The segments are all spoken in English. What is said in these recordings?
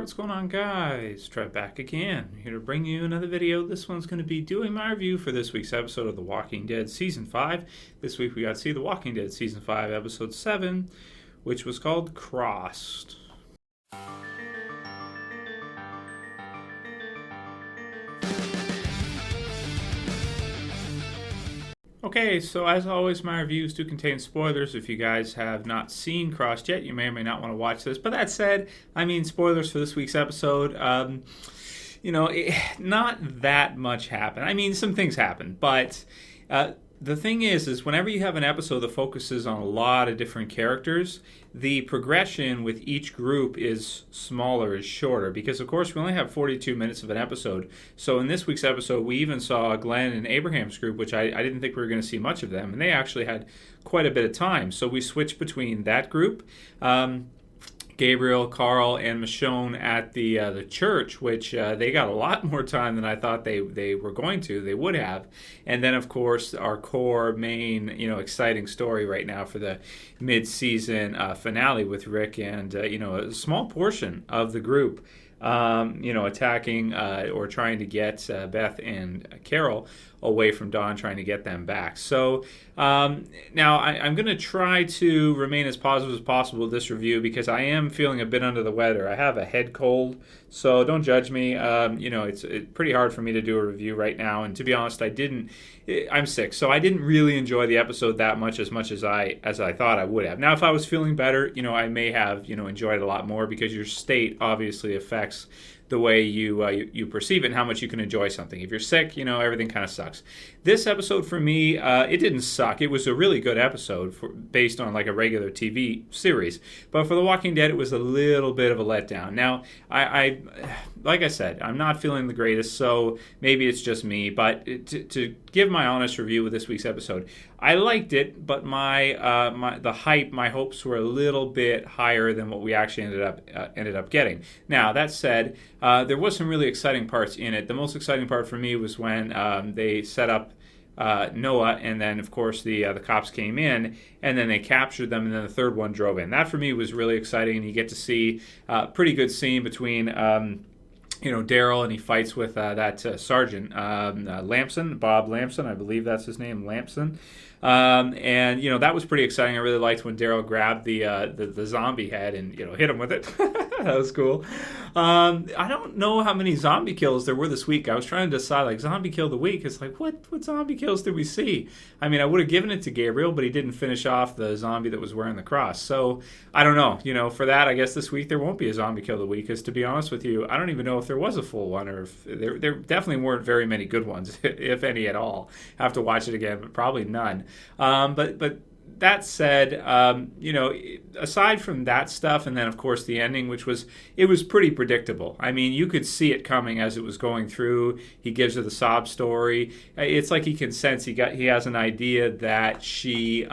what's going on, guys? Trev back again, here to bring you another video. This one's going to be doing my review for this week's episode of The Walking Dead Season 5. This week we got to see The Walking Dead Season 5, Episode 7, which was called Crossed. Okay, so as always, my reviews do contain spoilers. If you guys have not seen Crossed yet, you may or may not want to watch this. But that said, I mean, spoilers for this week's episode. Not that much happened. I mean, some things happened, but the thing is whenever you have an episode that focuses on a lot of different characters, the progression with each group is smaller, is shorter, because of course we only have 42 minutes of an episode. So in this week's episode, we even saw Glenn and Abraham's group, which I didn't think we were going to see much of them, and they actually had quite a bit of time. So we switched between that group, Gabriel, Carl, and Michonne at the church, which they got a lot more time than I thought they were going to. They would have. And then, of course, our core main, exciting story right now for the mid-season finale with Rick and, a small portion of the group, attacking or trying to get Beth and Carol away from Dawn, trying to get them back. So now I'm going to try to remain as positive as possible with this review, because I am feeling a bit under the weather. I have a head cold, so don't judge me. It's pretty hard for me to do a review right now, and to be honest, I'm sick, so I didn't really enjoy the episode that much as I thought I would have. Now, if I was feeling better, I may have enjoyed it a lot more, because your state obviously affects the way you perceive it and how much you can enjoy something. If you're sick, everything kind of sucks. This episode for me, it didn't suck. It was a really good episode based on like a regular TV series. But for The Walking Dead, it was a little bit of a letdown. Now, I like I said, I'm not feeling the greatest, so maybe it's just me. But to give my honest review with this week's episode, I liked it, but my hopes were a little bit higher than what we actually ended up getting. Now, that said, there was some really exciting parts in it. The most exciting part for me was when they set up Noah, and then of course the cops came in, and then they captured them, and then the third one drove in. That for me was really exciting, and you get to see a pretty good scene between Daryl, and he fights with that sergeant, Lampson, Bob Lampson, I believe that's his name, Lampson. And that was pretty exciting. I really liked when Daryl grabbed the zombie head and hit him with it. That was cool. I don't know how many zombie kills there were this week. I was trying to decide, like, zombie kill of the week. It's like, what zombie kills did we see? I mean, I would have given it to Gabriel, but he didn't finish off the zombie that was wearing the cross. So I don't know. For that, I guess this week there won't be a zombie kill of the week, because to be honest with you, I don't even know if there was a full one, or if there definitely weren't very many good ones, if any at all. I have to watch it again, but probably none. But that said, aside from that stuff, and then of course the ending, which was pretty predictable. I mean, you could see it coming as it was going through. He gives her the sob story. It's like he can sense he has an idea that she,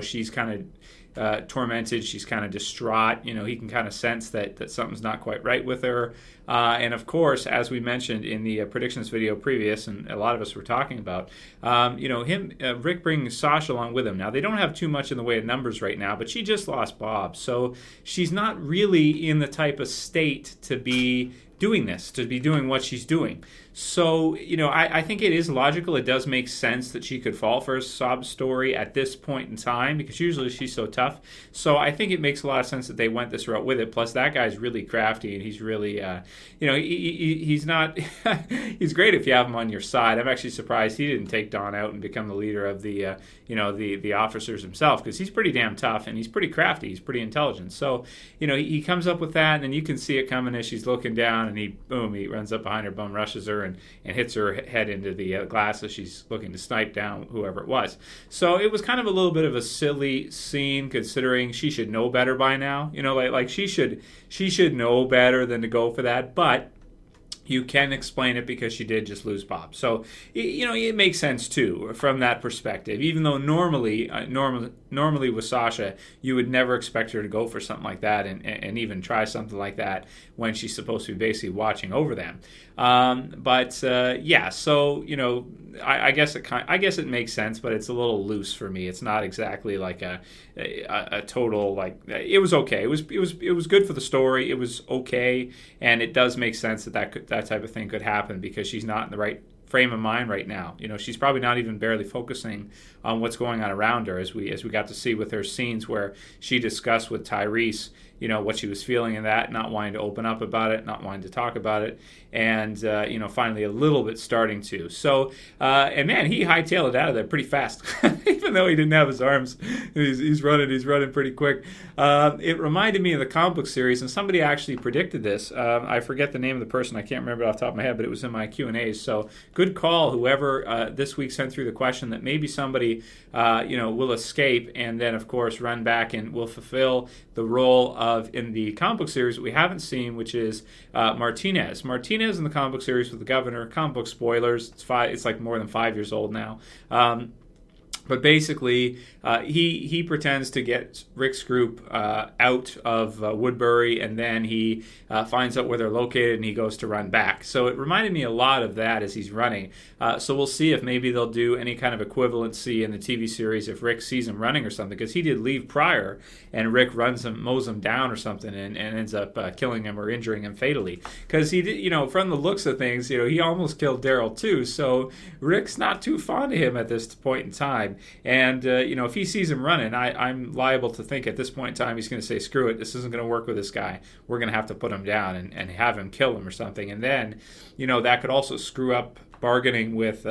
she's kind of tormented, she's kind of distraught. He can kind of sense that something's not quite right with her. And of course, as we mentioned in the predictions video previous, and a lot of us were talking about, Rick bringing Sasha along with him. Now, they don't have too much in the way of numbers right now, but she just lost Bob. So she's not really in the type of state to be doing this, to be doing what she's doing. So, I think it is logical. It does make sense that she could fall for a sob story at this point in time, because usually she's so tough. So I think it makes a lot of sense that they went this route with it. Plus, that guy's really crafty, and he's really, he's not, he's great if you have him on your side. I'm actually surprised he didn't take Dawn out and become the leader of the officers himself, because he's pretty damn tough, and he's pretty crafty. He's pretty intelligent. So, he comes up with that, and then you can see it coming as she's looking down, and he runs up behind her, bum rushes her, and hits her head into the glass as she's looking to snipe down whoever it was. So it was kind of a little bit of a silly scene, considering she should know better by now. Like she should know better than to go for that. But you can explain it because she did just lose Bob. So, it makes sense too from that perspective. Even though normally with Sasha, you would never expect her to go for something like that and even try something like that when she's supposed to be basically watching over them. Yeah, so I guess it makes sense, but it's a little loose for me. It's not exactly like a total like. It was okay. It was good for the story. It was okay, and it does make sense that type of thing could happen because she's not in the right frame of mind right now. She's probably not even barely focusing on what's going on around her, as we got to see with her scenes where she discussed with Tyrese, what she was feeling in that, not wanting to open up about it, not wanting to talk about it, and finally a little bit starting to. So, and man, he hightailed it out of there pretty fast, even though he didn't have his arms. He's running pretty quick. It reminded me of the comic book series, and somebody actually predicted this. I forget the name of the person. I can't remember it off the top of my head, but it was in my Q&As. So good call, whoever this week sent through the question that maybe somebody will escape and then of course run back and will fulfill the role of in the comic book series we haven't seen, which is Martinez. Martinez in the comic book series with the governor. Comic book spoilers. It's like more than 5 years old now. But basically, he pretends to get Rick's group out of Woodbury, and then he finds out where they're located, and he goes to run back. So it reminded me a lot of that as he's running. So we'll see if maybe they'll do any kind of equivalency in the TV series if Rick sees him running or something, because he did leave prior, and Rick mows him down or something, and ends up killing him or injuring him fatally. Because he did, from the looks of things, he almost killed Daryl too. So Rick's not too fond of him at this point in time. And, if he sees him running, I'm liable to think at this point in time he's going to say, screw it, this isn't going to work with this guy. We're going to have to put him down and have him kill him or something. And then, that could also screw up bargaining with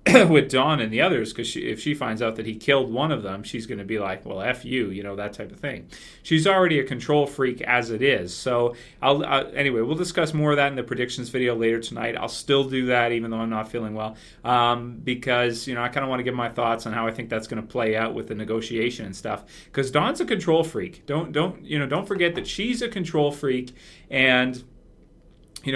with Dawn and the others, because if she finds out that he killed one of them, she's going to be like, well, F you, that type of thing. She's already a control freak as it is. So anyway, we'll discuss more of that in the predictions video later tonight. I'll still do that even though I'm not feeling well, because I kind of want to give my thoughts on how I think that's going to play out with the negotiation and stuff. Because Dawn's a control freak. Don't forget that she's a control freak, and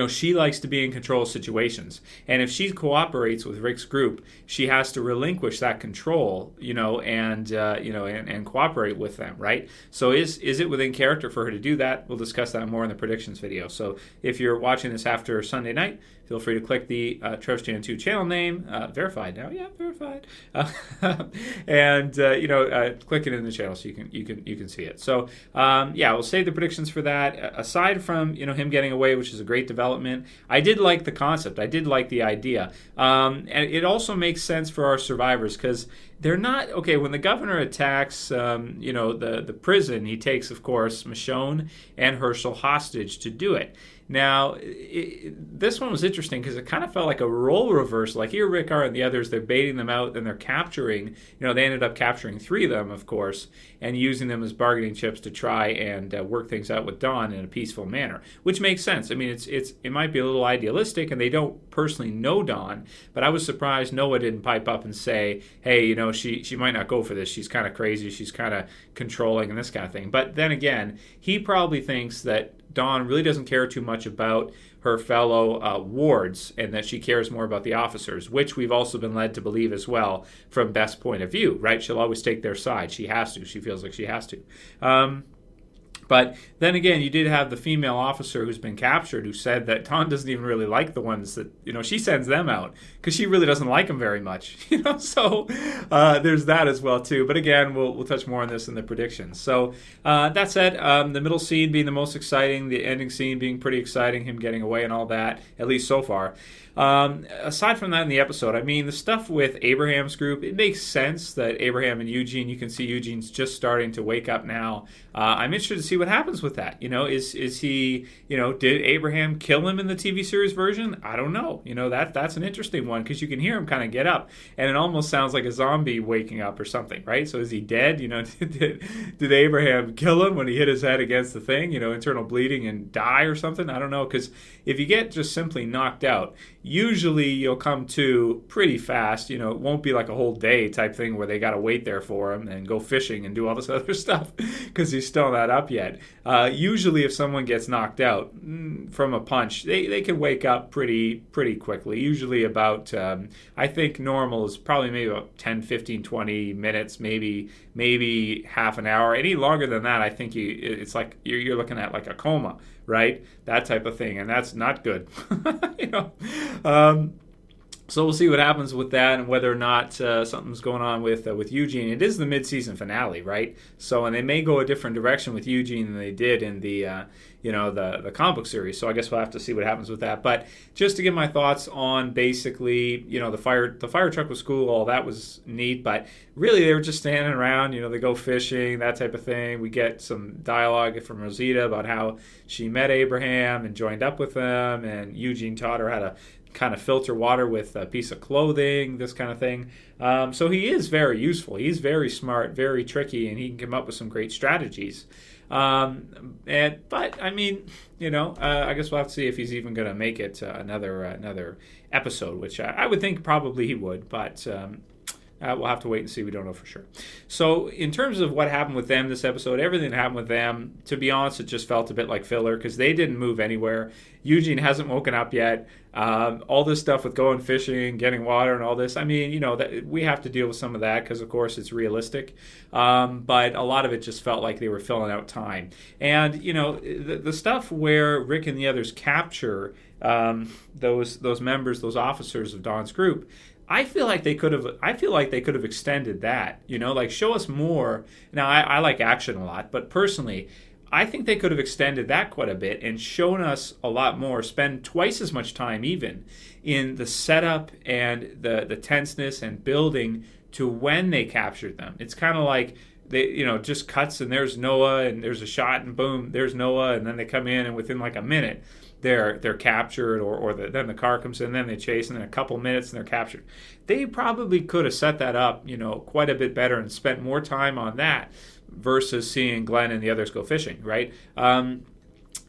she likes to be in control of situations. And if she cooperates with Rick's group, she has to relinquish that control, and cooperate with them, right? So is it within character for her to do that? We'll discuss that more in the predictions video. So if you're watching this after Sunday night, feel free to click the Trev's Jan 2 channel name, verified now, yeah, verified, and click it in the channel so you can see it. So we'll save the predictions for that. Aside from him getting away, which is a great development, I did like the concept. I did like the idea, and it also makes sense for our survivors because they're not okay when the governor attacks. The prison. He takes, of course, Michonne and Herschel hostage to do it. Now, this one was interesting because it kind of felt like a role reversal. Like here, Rick and the others, they're baiting them out, and they're capturing. They ended up capturing 3 of them, of course, and using them as bargaining chips to try and work things out with Dawn in a peaceful manner, which makes sense. I mean, it might be a little idealistic, and they don't personally know Dawn, but I was surprised Noah didn't pipe up and say, hey, she might not go for this. She's kind of crazy. She's kind of controlling and this kind of thing. But then again, he probably thinks that Dawn really doesn't care too much about her fellow wards, and that she cares more about the officers, which we've also been led to believe as well from Beth's point of view, right? She'll always take their side. She has to. She feels like she has to. But then again, you did have the female officer who's been captured who said that Dawn doesn't even really like the ones that, she sends them out because she really doesn't like them very much, So there's that as well, too. But again, we'll touch more on this in the predictions. So that said, the middle scene being the most exciting, the ending scene being pretty exciting, him getting away and all that, at least so far. Aside from that in the episode, I mean, the stuff with Abraham's group, it makes sense that Abraham and Eugene, you can see Eugene's just starting to wake up now. I'm interested to see what happens with that. Is he, did Abraham kill him in the TV series version? I don't know. That's an interesting one because you can hear him kind of get up, and it almost sounds like a zombie waking up or something, right? So is he dead? Did Abraham kill him when he hit his head against the thing, internal bleeding and die or something? I don't know, because if you get just simply knocked out, usually you'll come to pretty fast. It won't be like a whole day type thing where they got to wait there for him and go fishing and do all this other stuff because he's still not up yet. yet. Usually, if someone gets knocked out from a punch, they can wake up pretty quickly. Usually about, I think normal is probably maybe about 10, 15, 20 minutes, maybe half an hour. Any longer than that, I think it's like you're looking at like a coma, right? That type of thing, and that's not good. you know. So we'll see what happens with that, and whether or not something's going on with Eugene. It is the mid-season finale, right? So, and they may go a different direction with Eugene than they did in the the comic book series. So I guess we'll have to see what happens with that. But just to give my thoughts on basically, the fire truck was cool, all that was neat. But really, they were just standing around. They go fishing, that type of thing. We get some dialogue from Rosita about how she met Abraham and joined up with him, and Eugene taught her how to kind of filter water with a piece of clothing, this kind of thing. So he is very useful. He's very smart, very tricky, and he can come up with some great strategies. But I mean, I guess we'll have to see if he's even going to make it another episode, which I would think probably he would, but we'll have to wait and see. We don't know for sure. So in terms of what happened with them this episode, everything that happened with them, to be honest, it just felt a bit like filler because they didn't move anywhere. Eugene hasn't woken up yet. All this stuff with going fishing, getting water, and all this. I mean, that we have to deal with some of that because, of course, it's realistic. But a lot of it just felt like they were filling out time. And the stuff where Rick and the others capture those members, those officers of Don's group. I feel like they could have extended that. Like show us more. Now I like action a lot, but personally, I think they could have extended that quite a bit and shown us a lot more, spend twice as much time even in the setup and the tenseness and building to when they captured them. It's kind of like they, just cuts and there's Noah and there's a shot and boom, there's Noah, and then they come in and within like a minute they're captured or then the car comes in, then they chase, and then a couple minutes and they're captured. They probably could have set that up, quite a bit better and spent more time on that versus seeing Glenn and the others go fishing, right?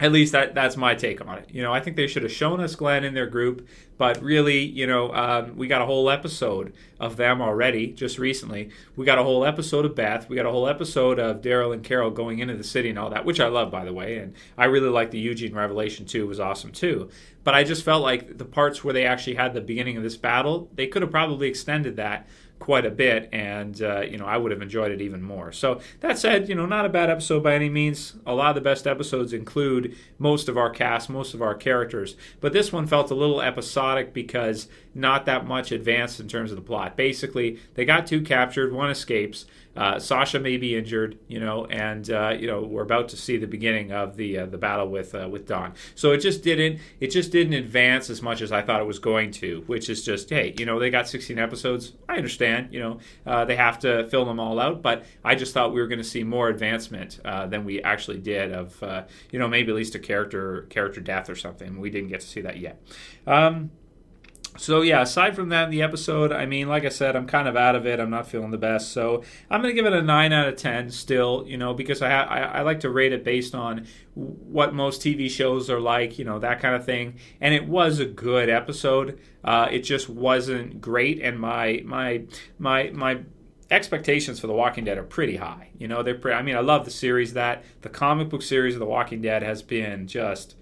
At least that's my take on it. I think they should have shown us Glenn in their group, but really, we got a whole episode of them already just recently. We got a whole episode of Beth. We got a whole episode of Daryl and Carol going into the city and all that, which I love, by the way. And I really like the Eugene revelation, too. It was awesome, too. But I just felt like the parts where they actually had the beginning of this battle, they could have probably extended that quite a bit, and I would have enjoyed it even more. So that said, not a bad episode by any means. A lot of the best episodes include most of our cast, most of our characters, but this one felt a little episodic because not that much advanced in terms of the plot. Basically, they got two captured, one escapes. Sasha may be injured, and we're about to see the beginning of the battle with Don. So it just didn't advance as much as I thought it was going to, which is just, hey, they got 16 episodes. I understand, they have to fill them all out, but I just thought we were going to see more advancement than we actually did of, maybe at least a character death or something. We didn't get to see that yet. So yeah, aside from that in the episode, I mean, like I said, I'm kind of out of it. I'm not feeling the best. So I'm going to give it a 9 out of 10 still, because I like to rate it based on what most TV shows are like, that kind of thing. And it was a good episode. It just wasn't great. And my expectations for The Walking Dead are pretty high. I love the series. The comic book series of The Walking Dead has been just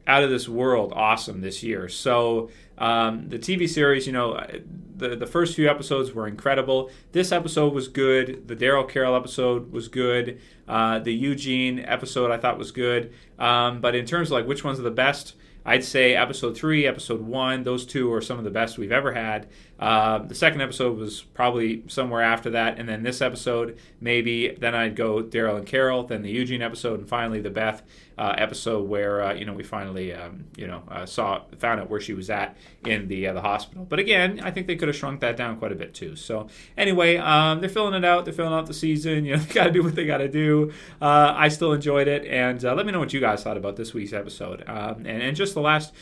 out of this world awesome this year. So the TV series, the first few episodes were incredible. This episode was good. The Daryl Carroll episode was good. The Eugene episode I thought was good. But in terms of like which ones are the best, I'd say episode 3, episode 1, those two are some of the best we've ever had. The second episode was probably somewhere after that, and then this episode, maybe. Then I'd go Daryl and Carol, then the Eugene episode, and finally the Beth episode where we finally found out where she was at in the hospital. But again, I think they could have shrunk that down quite a bit too. So anyway, they're filling it out. They're filling out the season. They got to do what they got to do. I still enjoyed it, and let me know what you guys thought about this week's episode. And just the last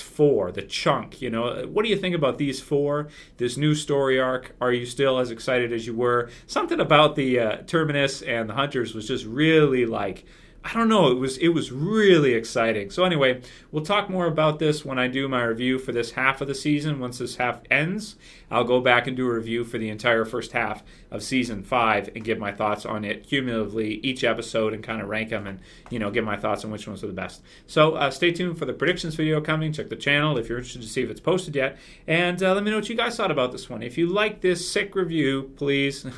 4, the chunk. What do you think about these 4? This new story arc? Are you still as excited as you were? Something about the Terminus and the Hunters was just really like, I don't know. It was really exciting. So anyway, we'll talk more about this when I do my review for this half of the season. Once this half ends, I'll go back and do a review for the entire first half of season 5 and give my thoughts on it cumulatively, each episode, and kind of rank them and give my thoughts on which ones are the best. So stay tuned for the predictions video coming. Check the channel if you're interested to see if it's posted yet, and let me know what you guys thought about this one. If you like this sick review, please thumb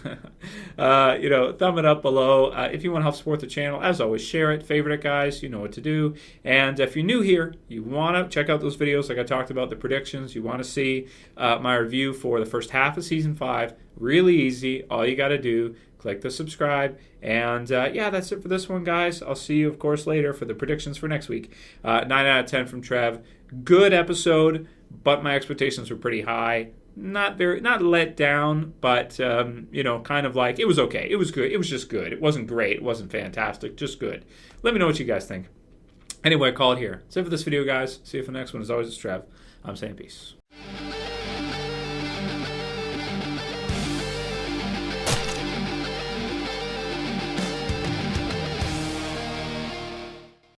it up below. If you want to help support the channel, as always, share it, favorite it, guys. You know what to do. And if you're new here, you want to check out those videos like I talked about, the predictions. You want to see my review for the first half of season 5. Really easy. All you got to do, click the subscribe. And yeah, that's it for this one, guys. I'll see you, of course, later for the predictions for next week. 9 out of 10 from Trev. Good episode, but my expectations were pretty high. Not let down, but kind of like, it was okay. It was good. It was just good. It wasn't great. It wasn't fantastic. Just good. Let me know what you guys think. Anyway, call it here. That's it for this video, guys. See you for the next one. As always, it's Trev. I'm saying peace.